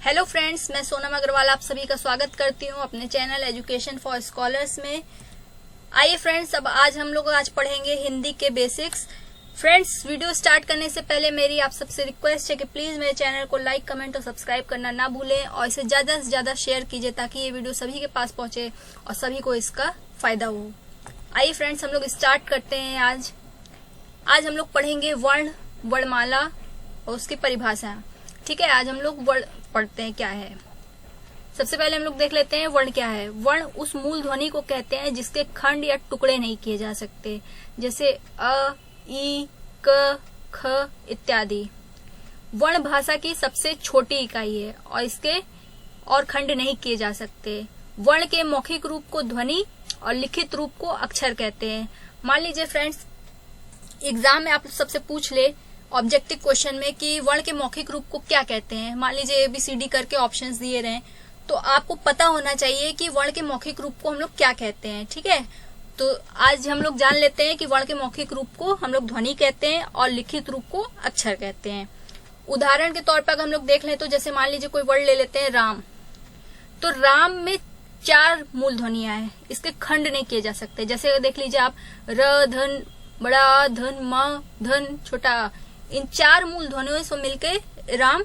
Hello friends, मैं सोनम अग्रवाल आप सभी का स्वागत करती हूँ अपने चैनल एजुकेशन फॉर स्कॉलर्स में। आइए फ्रेंड्स, अब हम लोग पढ़ेंगे हिंदी के बेसिक्स। फ्रेंड्स, वीडियो स्टार्ट करने से पहले मेरी आप सबसे रिक्वेस्ट है कि प्लीज मेरे चैनल को लाइक, कमेंट और सब्सक्राइब करना ना भूलें और इसे ज्यादा से ज्यादा शेयर कीजिए ताकि ये वीडियो सभी के पास पहुंचे और सभी को इसका फायदा हो। आइए फ्रेंड्स, हम लोग स्टार्ट करते हैं। आज हम लोग पढ़ेंगे वर्ण, वर्णमाला और उसकी परिभाषा। ठीक है, आज हम लोग वर्ण पढ़ते हैं क्या है। सबसे पहले हम लोग देख लेते हैं वर्ण क्या है। वर्ण उस मूल ध्वनि को कहते हैं जिसके खंड या टुकड़े नहीं किए जा सकते, जैसे अ, ई, क, ख इत्यादि। वर्ण भाषा की सबसे छोटी इकाई है और इसके और खंड नहीं किए जा सकते। वर्ण के मौखिक रूप को ध्वनि और लिखित रूप को अक्षर कहते हैं। मान लीजिए फ्रेंड्स, एग्जाम में आप सबसे पूछ ले ऑब्जेक्टिव क्वेश्चन में कि वर्ण के मौखिक रूप को क्या कहते हैं। मान लीजिए ABCD करके ऑप्शंस दिए रहे, तो आपको पता होना चाहिए कि वर्ण के मौखिक रूप को हम लोग क्या कहते हैं। ठीक है, तो आज हम लोग जान लेते हैं कि वर्ण के मौखिक रूप को हम लोग ध्वनि कहते हैं और लिखित रूप को अक्षर कहते हैं। उदाहरण के तौर पर हम लोग देख लें तो जैसे मान लीजिए कोई वर्ड ले लेते हैं राम, तो राम में 4 मूल ध्वनियां हैं, इसके खंड नहीं किए जा सकते। जैसे देख लीजिए आप, र धन बड़ा, धन म, धन छोटा, इन 4 मूल ध्वनियों से मिलके राम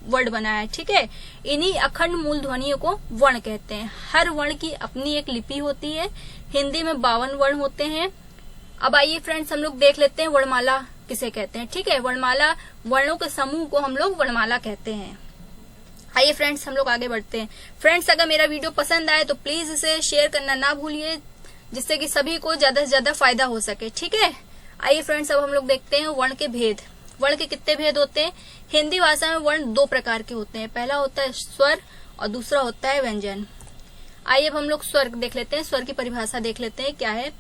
वर्ड बना है। ठीक है, इन्हीं अखंड मूल ध्वनियों को वर्ण कहते हैं। हर वर्ण की अपनी एक लिपि होती है। हिंदी में 52 वर्ण होते हैं। अब आइए फ्रेंड्स, हम लोग देख लेते हैं वर्णमाला किसे कहते हैं। ठीक है, वर्णमाला वर्णों के समूह को हम लोग वर्णमाला कहते हैं। आइए फ्रेंड्स, हम लोग आगे बढ़ते हैं। फ्रेंड्स, अगर मेरा वीडियो पसंद आए तो प्लीज इसे शेयर करना ना भूलिए, जिससे कि सभी को ज्यादा से ज्यादा फायदा हो सके। ठीक है, आइए फ्रेंड्स, अब हम लोग देखते हैं वर्ण के भेद। वर्ण के कितने भेद होते हैं? हिंदी भाषा में वर्ण 2 प्रकार के होते हैं। पहला होता है स्वर और दूसरा होता है व्यंजन। आइए अब हम लोग स्वर देख लेते हैं। स्वर की परिभाषा देख लेते हैं क्या है।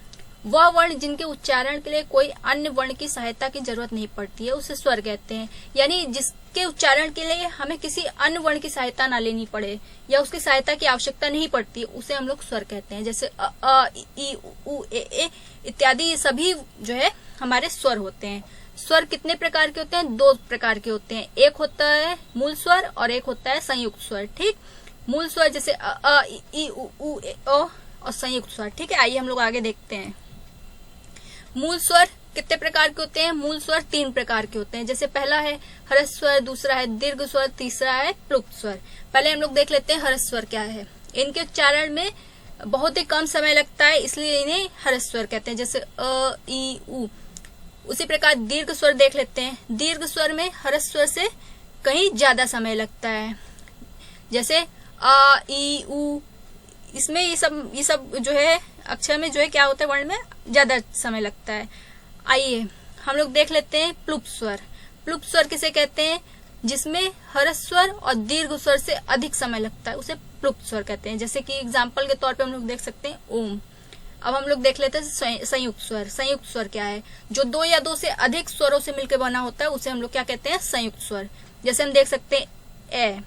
वह वर्ण जिनके उच्चारण के लिए कोई अन्य वर्ण की सहायता की जरूरत नहीं पड़ती है, उसे स्वर कहते हैं। यानी जिसके उच्चारण के लिए हमें किसी अन्य वर्ण की सहायता ना लेनी पड़े या उसकी सहायता की आवश्यकता नहीं पड़ती, उसे हम लोग स्वर कहते हैं। जैसे अ, ई, उ, ए इत्यादि, ये सभी जो है हमारे स्वर होते हैं। स्वर कितने प्रकार के होते हैं? 2 प्रकार के होते हैं। एक होता है मूल स्वर और एक होता है संयुक्त स्वर। ठीक, मूल स्वर जैसे अ, ई, उ, ए, ओ और संयुक्त स्वर। ठीक है, आइए हम लोग आगे देखते हैं। मूल स्वर कितने प्रकार के होते हैं? मूल स्वर 3 प्रकार के होते हैं। जैसे पहला है हर्ष स्वर, दूसरा है दीर्घ स्वर, तीसरा है प्लुप्त स्वर। पहले हम लोग देख लेते हैं हर्ष स्वर क्या है। इनके उच्चारण में बहुत ही कम समय लगता है, इसलिए इन्हें हर्ष स्वर कहते हैं। जैसे अ, ई, उ। उसी प्रकार दीर्घ स्वर देख लेते हैं। दीर्घ स्वर में हर्ष स्वर से कहीं ज्यादा समय लगता है। जैसे आ, ई, उ। इसमें ये सब जो है अक्षर में जो है क्या होता है, वर्ण में ज्यादा समय लगता है। आइए हम लोग देख लेते हैं प्लुप्त स्वर। प्लुप्त स्वर किसे कहते हैं? जिसमें हर्ष स्वर और दीर्घ स्वर से अधिक समय लगता है, उसे प्लुप्त स्वर कहते हैं। जैसे कि एग्जाम्पल के तौर पे हम लोग देख सकते हैं ओम। अब हम लोग देख लेते हैं संयुक्त स्वर। संयुक्त स्वर क्या है? जो 2 या 2 से अधिक स्वरों से मिलकर बना होता है, उसे हम लोग क्या कहते हैं? संयुक्त स्वर। जैसे हम देख सकते हैं ए,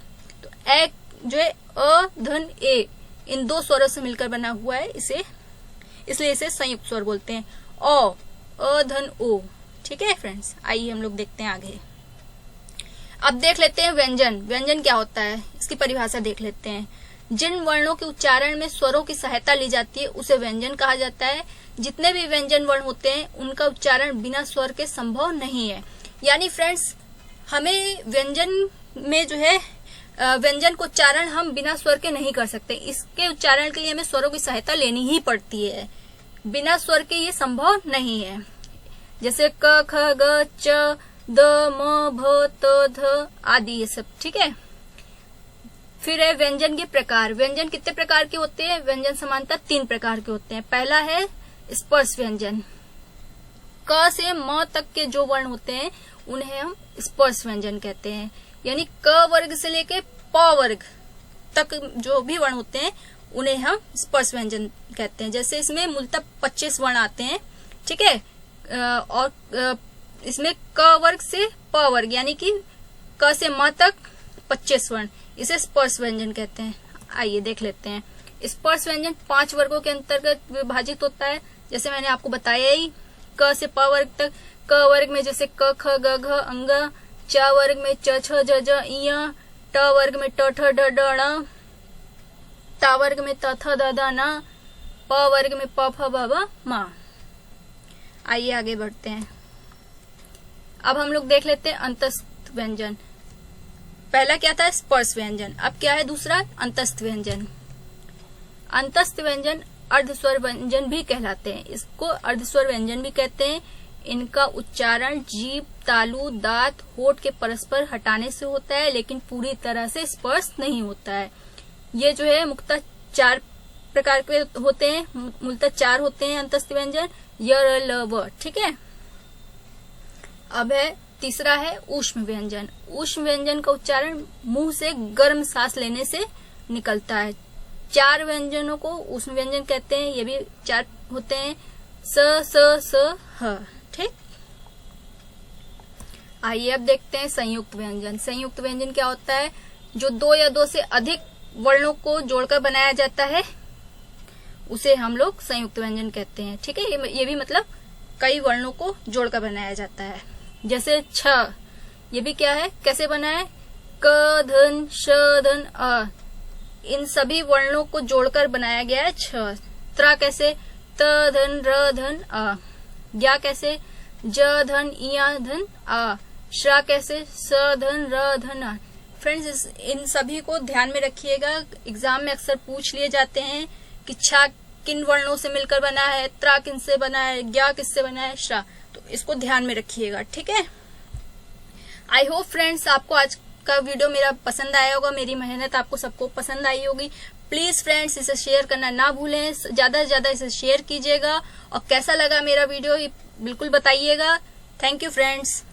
तो ए जो है अ, धन, ए, इन 2 स्वरों से मिलकर बना हुआ है, इसलिए इसे संयुक्त स्वर बोलते हैं। ओ, अ, धन, ओ। ठीक है फ्रेंड्स, आइए हम लोग देखते हैं आगे। अब देख लेते हैं व्यंजन। व्यंजन क्या होता है, इसकी परिभाषा देख लेते हैं। जिन वर्णों के उच्चारण में स्वरों की सहायता ली जाती है, उसे व्यंजन कहा जाता है। जितने भी व्यंजन वर्ण होते हैं, उनका उच्चारण बिना स्वर के संभव नहीं है। यानी फ्रेंड्स, हमें व्यंजन में जो है व्यंजन को उच्चारण हम बिना स्वर के नहीं कर सकते। इसके उच्चारण के लिए हमें स्वरों की सहायता लेनी ही पड़ती है। बिना स्वर के ये संभव नहीं है। जैसे क, ख, ग, च, द, म, भ, त, ध आदि, ये सब। ठीक है, फिर है व्यंजन के प्रकार। व्यंजन कितने प्रकार के होते हैं? व्यंजन समानता 3 प्रकार के होते हैं। पहला है स्पर्श व्यंजन। क से म तक के जो वर्ण होते हैं उन्हें हम स्पर्श व्यंजन कहते हैं। यानी क वर्ग से लेके प वर्ग तक जो भी वर्ण होते हैं उन्हें हम स्पर्श व्यंजन कहते हैं। जैसे इसमें मूलतः 25 वर्ण आते हैं। ठीक है, और इसमें क वर्ग से प वर्ग यानी कि क से म तक 25 वर्ण, इसे स्पर्श व्यंजन कहते हैं। आइए देख लेते हैं। स्पर्श व्यंजन 5 वर्गों के अंतर्गत विभाजित होता है। जैसे मैंने आपको बताया ही, क से प वर्ग तक। क वर्ग में जैसे क, ख, ग, घ, अंग। च वर्ग में च, छ, ज, ज, इय। ट वर्ग में ट ठ ड ड ण, ता वर्ग में त थ द द न, प वर्ग में प फ ब भ म। आइए आगे बढ़ते हैं। अब हम लोग देख लेते हैं अंतस्थ व्यंजन। पहला क्या था? स्पर्श व्यंजन। अब क्या है दूसरा? अंतस्थ व्यंजन। अंतस्थ व्यंजन अर्धस्वर व्यंजन भी कहलाते हैं। इसको अर्धस्वर व्यंजन भी कहते हैं। इनका उच्चारण जीभ, तालु, दांत, होठ के परस्पर हटाने से होता है, लेकिन पूरी तरह से स्पर्श नहीं होता है। ये जो है मुख्यतः 4 प्रकार के होते हैं, मूलतः 4 होते हैं अंतस्थ व्यंजन, य, र, ल, व। ठीक है। अब है तीसरा है ऊष्म व्यंजन। ऊष्म व्यंजन का उच्चारण मुंह से गर्म सांस लेने से निकलता है। 4 व्यंजनों को ऊष्म व्यंजन कहते हैं। ये भी 4 होते हैं, स, स, स, ह। ठीक। आइए अब देखते हैं संयुक्त व्यंजन। संयुक्त व्यंजन क्या होता है? जो 2 या 2 से अधिक वर्णों को जोड़कर बनाया जाता है, उसे हम लोग संयुक्त व्यंजन कहते हैं। ठीक है। ये भी मतलब कई वर्णों को जोड़कर बनाया जाता है। जैसे छ, ये भी क्या है? कैसे बना है? क, धन, श, धन, अ। इन सभी वर्णों को जोड़कर बनाया गया है छ। त्रा कैसे? त, धन, र, धन, अ। ज्ञा कैसे? ज, धन, इया, धन, आ। श्रा कैसे? स, धन, र, धन, आ। फ्रेंड्स, इन सभी को ध्यान में रखिएगा। एग्जाम में अक्सर पूछ लिए जाते हैं कि छा किन वर्णों से मिलकर बना है, त्रा किन से बना है, ज्ञा किससे बना है, श्रा। तो इसको ध्यान में रखिएगा। ठीक है। आई होप फ्रेंड्स आपको आज का वीडियो मेरा पसंद आया होगा। मेरी मेहनत आपको सबको पसंद आई होगी। प्लीज फ्रेंड्स इसे शेयर करना ना भूलें। ज्यादा से ज्यादा इसे शेयर कीजिएगा और कैसा लगा मेरा वीडियो बिल्कुल बताइएगा। Thank you friends.